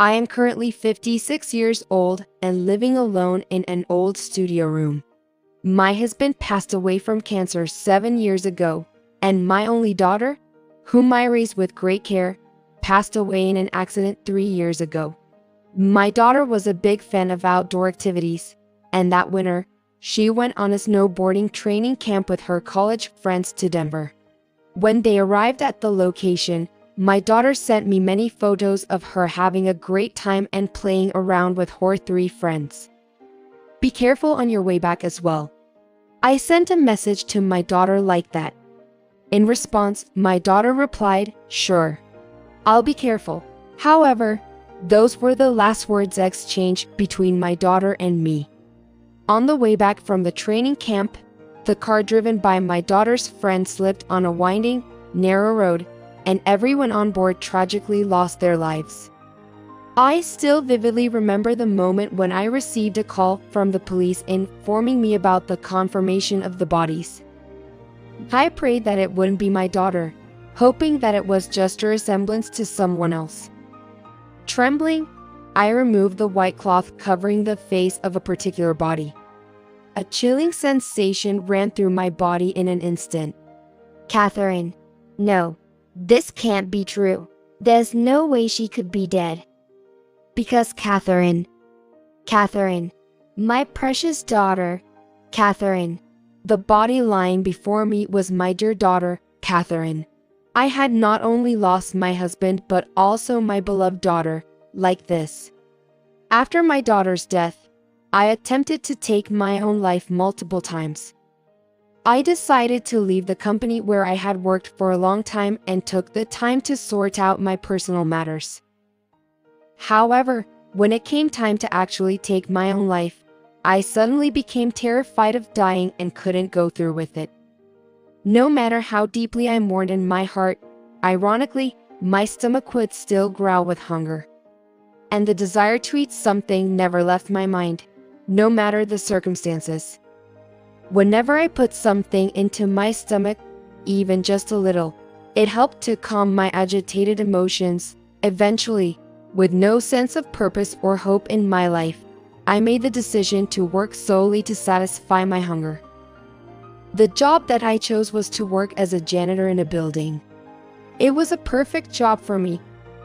I am currently 56 years old and living alone in an old studio room. My husband passed away from cancer 7 years ago, and my only daughter, whom I raised with great care, passed away in an accident 3 years ago. My daughter was a big fan of outdoor activities, and that winter, she went on a snowboarding training camp with her college friends to Denver. When they arrived at the location, my daughter sent me many photos of her having a great time and playing around with her 3 friends. Be careful on your way back as well. I sent a message to my daughter like that. In response, my daughter replied, "Sure. I'll be careful." However, those were the last words exchanged between my daughter and me. On the way back from the training camp, the car driven by my daughter's friend slipped on a winding, narrow road, and everyone on board tragically lost their lives. I still vividly remember the moment when I received a call from the police informing me about the confirmation of the bodies. I prayed that it wouldn't be my daughter, hoping that it was just a resemblance to someone else. Trembling, I removed the white cloth covering the face of a particular body. A chilling sensation ran through my body in an instant. Catherine, no, this can't be true. There's no way she could be dead. Because Catherine, my precious daughter, Catherine. The body lying before me was my dear daughter, Catherine. I had not only lost my husband but also my beloved daughter, like this. After my daughter's death, I attempted to take my own life multiple times. I decided to leave the company where I had worked for a long time and took the time to sort out my personal matters. However, when it came time to actually take my own life, I suddenly became terrified of dying and couldn't go through with it. No matter how deeply I mourned in my heart, ironically, my stomach would still growl with hunger. And the desire to eat something never left my mind, no matter the circumstances. Whenever I put something into my stomach, even just a little, it helped to calm my agitated emotions. Eventually, with no sense of purpose or hope in my life, I made the decision to work solely to satisfy my hunger. The job that I chose was to work as a janitor in a building. It was a perfect job for me,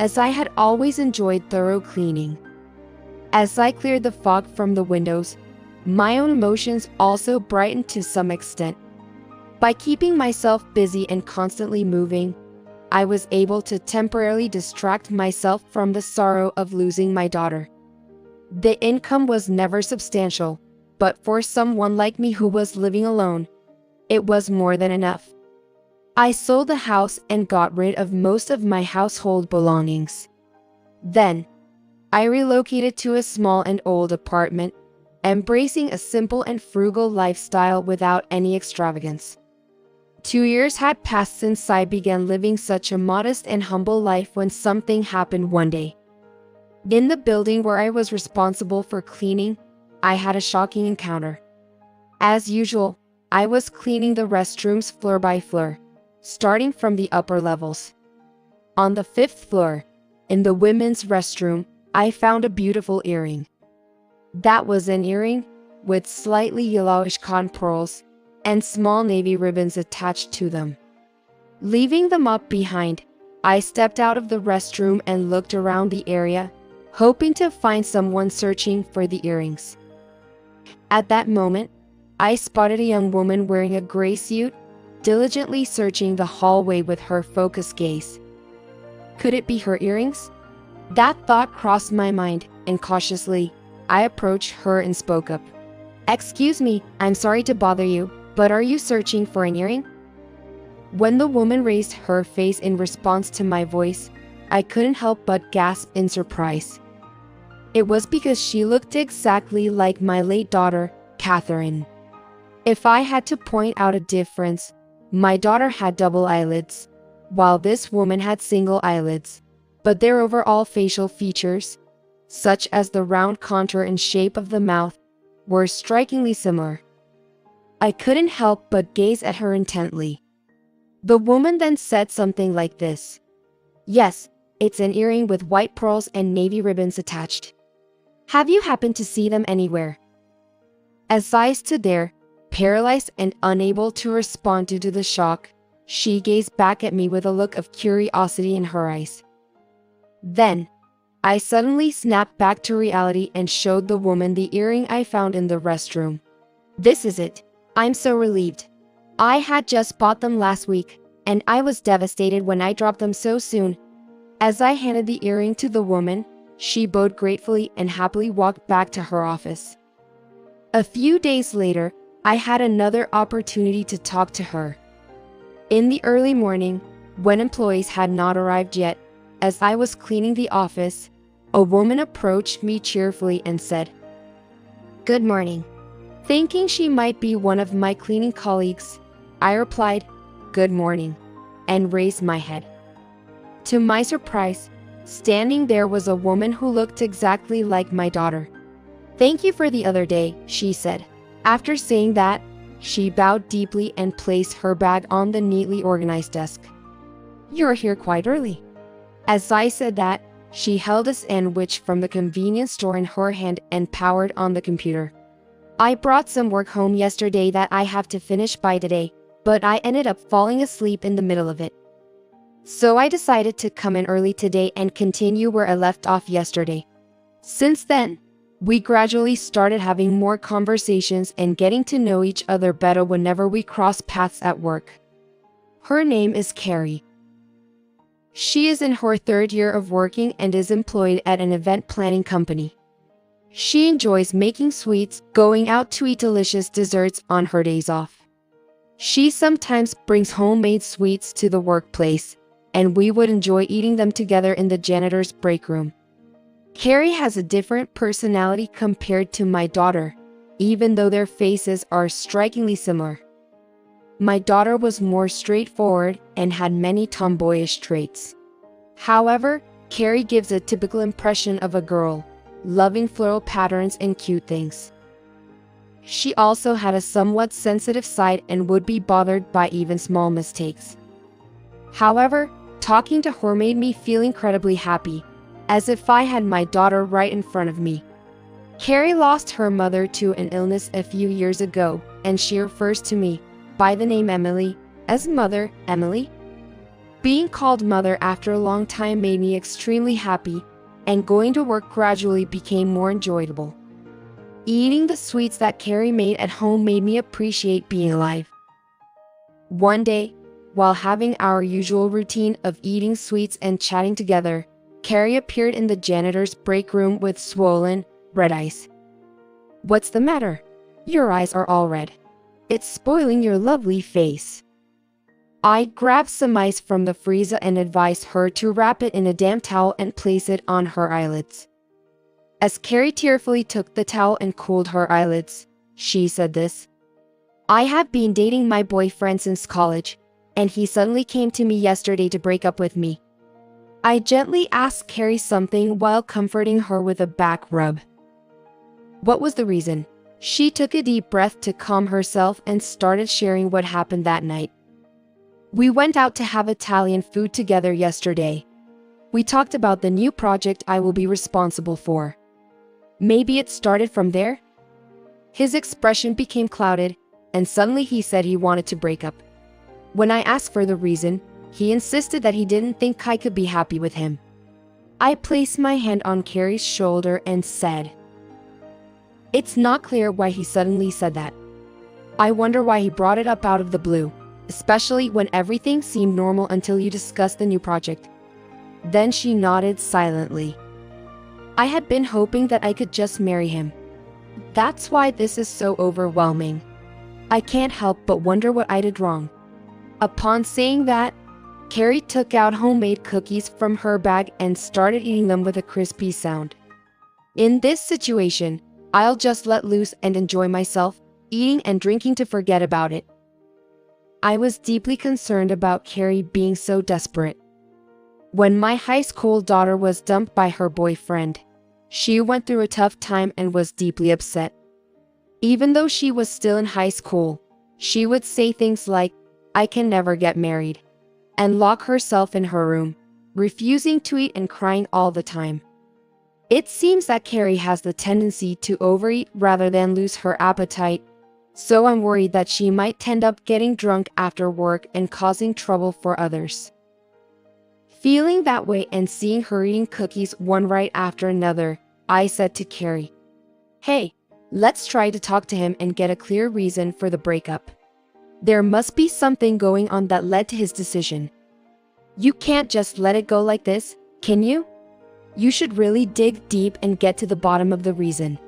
as I had always enjoyed thorough cleaning. As I cleared the fog from the windows, my own emotions also brightened to some extent. By keeping myself busy and constantly moving, I was able to temporarily distract myself from the sorrow of losing my daughter. The income was never substantial, but for someone like me who was living alone, it was more than enough. I sold the house and got rid of most of my household belongings. Then, I relocated to a small and old apartment, embracing a simple and frugal lifestyle without any extravagance. 2 years had passed since I began living such a modest and humble life when something happened one day. In the building where I was responsible for cleaning, I had a shocking encounter. As usual, I was cleaning the restrooms floor by floor, starting from the upper levels. On the 5th floor, in the women's restroom, I found a beautiful earring. That was an earring with slightly yellowish cotton pearls and small navy ribbons attached to them. Leaving them up behind, I stepped out of the restroom and looked around the area, hoping to find someone searching for the earrings. At that moment, I spotted a young woman wearing a gray suit, diligently searching the hallway with her focused gaze. Could it be her earrings? That thought crossed my mind, and cautiously, I approached her and spoke up. "Excuse me, I'm sorry to bother you, but are you searching for an earring?" When the woman raised her face in response to my voice, I couldn't help but gasp in surprise. It was because she looked exactly like my late daughter, Catherine. If I had to point out a difference, my daughter had double eyelids, while this woman had single eyelids, but their overall facial features, such as the round contour and shape of the mouth, were strikingly similar. I couldn't help but gaze at her intently. The woman then said something like this. "Yes, It's an earring with white pearls and navy ribbons attached. Have you happened to see them anywhere?" As I stood there, paralyzed and unable to respond due to the shock, she gazed back at me with a look of curiosity in her eyes. Then, I suddenly snapped back to reality and showed the woman the earring I found in the restroom. "This is it. I'm so relieved. I had just bought them last week, and I was devastated when I dropped them so soon." As I handed the earring to the woman, she bowed gratefully and happily walked back to her office. A few days later, I had another opportunity to talk to her. In the early morning, when employees had not arrived yet, as I was cleaning the office, a woman approached me cheerfully and said, "Good morning." Thinking she might be one of my cleaning colleagues, I replied, "Good morning," and raised my head. To my surprise, standing there was a woman who looked exactly like my daughter. "Thank you for the other day," she said. After saying that, she bowed deeply and placed her bag on the neatly organized desk. "You're here quite early." As I said that, she held a sandwich from the convenience store in her hand and powered on the computer. "I brought some work home yesterday that I have to finish by today, but I ended up falling asleep in the middle of it. So I decided to come in early today and continue where I left off yesterday." Since then, we gradually started having more conversations and getting to know each other better whenever we cross paths at work. Her name is Carrie. She is in her third year of working and is employed at an event planning company. She enjoys making sweets, going out to eat delicious desserts on her days off. She sometimes brings homemade sweets to the workplace, and we would enjoy eating them together in the janitor's break room. Carrie has a different personality compared to my daughter, even though their faces are strikingly similar. My daughter was more straightforward and had many tomboyish traits. However, Carrie gives a typical impression of a girl, loving floral patterns and cute things. She also had a somewhat sensitive side and would be bothered by even small mistakes. However, talking to her made me feel incredibly happy, as if I had my daughter right in front of me. Carrie lost her mother to an illness a few years ago, and she refers to me, by the name Emily, as Mother Emily. Being called mother after a long time made me extremely happy, and going to work gradually became more enjoyable. Eating the sweets that Carrie made at home made me appreciate being alive. One day, while having our usual routine of eating sweets and chatting together, Carrie appeared in the janitor's break room with swollen, red eyes. "What's the matter? Your eyes are all red. It's spoiling your lovely face." I grabbed some ice from the freezer and advised her to wrap it in a damp towel and place it on her eyelids. As Carrie tearfully took the towel and cooled her eyelids, she said this, "I have been dating my boyfriend since college, and he suddenly came to me yesterday to break up with me." I gently asked Carrie something while comforting her with a back rub. "What was the reason?" She took a deep breath to calm herself and started sharing what happened that night. "We went out to have Italian food together yesterday. We talked about the new project I will be responsible for. Maybe it started from there?" His expression became clouded, and suddenly he said he wanted to break up. When I asked for the reason, he insisted that he didn't think I could be happy with him. I placed my hand on Carrie's shoulder and said, "It's not clear why he suddenly said that. I wonder why he brought it up out of the blue, especially when everything seemed normal until you discussed the new project." Then she nodded silently. I had been hoping that I could just marry him. That's why this is so overwhelming. I can't help but wonder what I did wrong. Upon saying that, Carrie took out homemade cookies from her bag and started eating them with a crispy sound. In this situation, I'll just let loose and enjoy myself, eating and drinking to forget about it. I was deeply concerned about Carrie being so desperate. When my high school daughter was dumped by her boyfriend, she went through a tough time and was deeply upset. Even though she was still in high school, she would say things like, "I can never get married," and lock herself in her room. refusing to eat and crying all the time. It seems that Carrie has the tendency to overeat rather than lose her appetite, so I'm worried that she might end up getting drunk after work and causing trouble for others. Feeling that way and seeing her eating cookies one right after another, I said to Carrie, "Hey, let's try to talk to him and get a clear reason for the breakup. There must be something going on that led to his decision. You can't just let it go like this, can you? You should really dig deep and get to the bottom of the reason.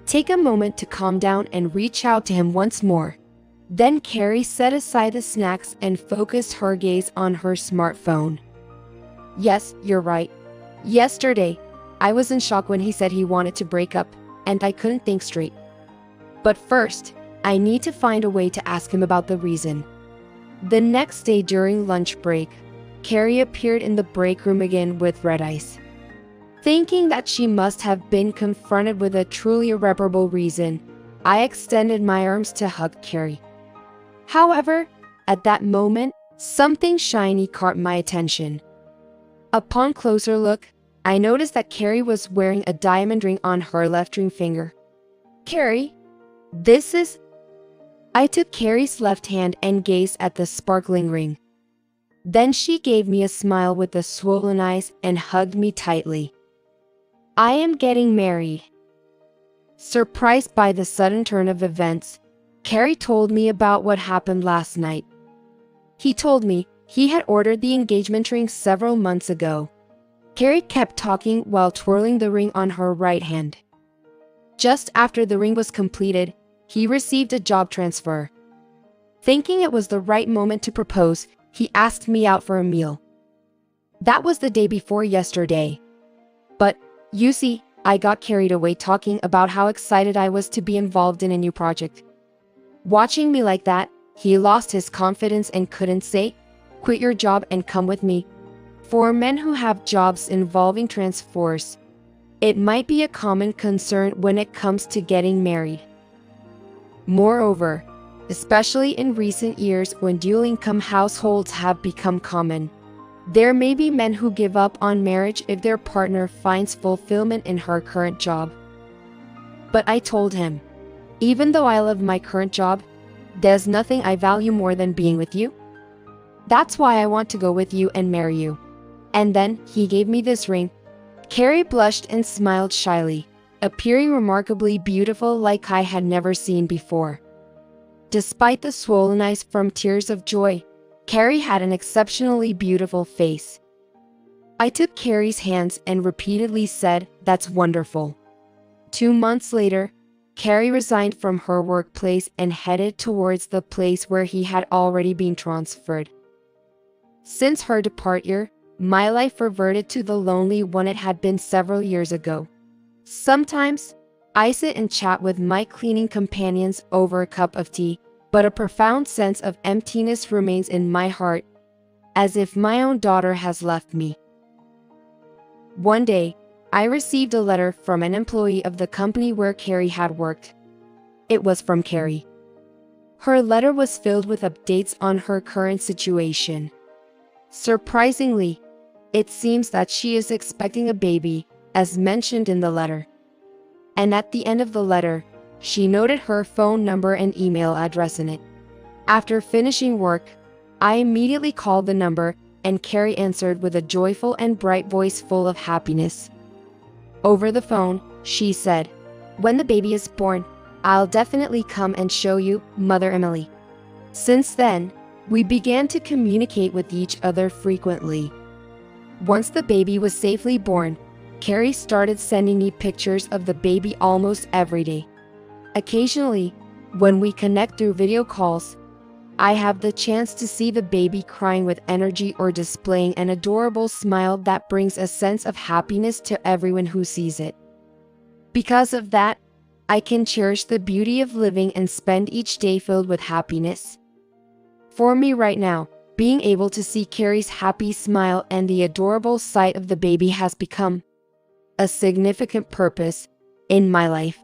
Take a moment to calm down and reach out to him once more." Then Carrie set aside the snacks and focused her gaze on her smartphone. "Yes, you're right. Yesterday, I was in shock when he said he wanted to break up, and I couldn't think straight. But first, I need to find a way to ask him about the reason." The next day during lunch break, Carrie appeared in the break room again with red eyes. Thinking that she must have been confronted with a truly irreparable reason, I extended my arms to hug Carrie. However, at that moment, something shiny caught my attention. Upon closer look, I noticed that Carrie was wearing a diamond ring on her left ring finger. "Carrie, this is..." I took Carrie's left hand and gazed at the sparkling ring. Then she gave me a smile with the swollen eyes and hugged me tightly. "I am getting married." Surprised by the sudden turn of events, Carrie told me about what happened last night. He told me he had ordered the engagement ring several months ago. Carrie kept talking while twirling the ring on her right hand. Just after the ring was completed, he received a job transfer. Thinking it was the right moment to propose, he asked me out for a meal. That was the day before yesterday. But, you see, I got carried away talking about how excited I was to be involved in a new project. Watching me like that, he lost his confidence and couldn't say, "Quit your job and come with me." For men who have jobs involving transfers, it might be a common concern when it comes to getting married. Moreover, especially in recent years when dual-income households have become common, there may be men who give up on marriage if their partner finds fulfillment in her current job. But I told him, even though I love my current job, there's nothing I value more than being with you. That's why I want to go with you and marry you. And then he gave me this ring. Carrie blushed and smiled shyly, appearing remarkably beautiful like I had never seen before. Despite the swollen eyes from tears of joy, Carrie had an exceptionally beautiful face. I took Carrie's hands and repeatedly said, "That's wonderful." 2 months later, Carrie resigned from her workplace and headed towards the place where he had already been transferred. Since her departure, my life reverted to the lonely one it had been several years ago. Sometimes, I sit and chat with my cleaning companions over a cup of tea, but a profound sense of emptiness remains in my heart, as if my own daughter has left me. One day, I received a letter from an employee of the company where Carrie had worked. It was from Carrie. Her letter was filled with updates on her current situation. Surprisingly, it seems that she is expecting a baby, as mentioned in the letter. And at the end of the letter, she noted her phone number and email address in it. After finishing work, I immediately called the number, and Carrie answered with a joyful and bright voice full of happiness. Over the phone, she said, "When the baby is born, I'll definitely come and show you, Mother Emily." Since then, we began to communicate with each other frequently. Once the baby was safely born, Carrie started sending me pictures of the baby almost every day. Occasionally, when we connect through video calls, I have the chance to see the baby crying with energy or displaying an adorable smile that brings a sense of happiness to everyone who sees it. Because of that, I can cherish the beauty of living and spend each day filled with happiness. For me right now, being able to see Carrie's happy smile and the adorable sight of the baby has become a significant purpose in my life.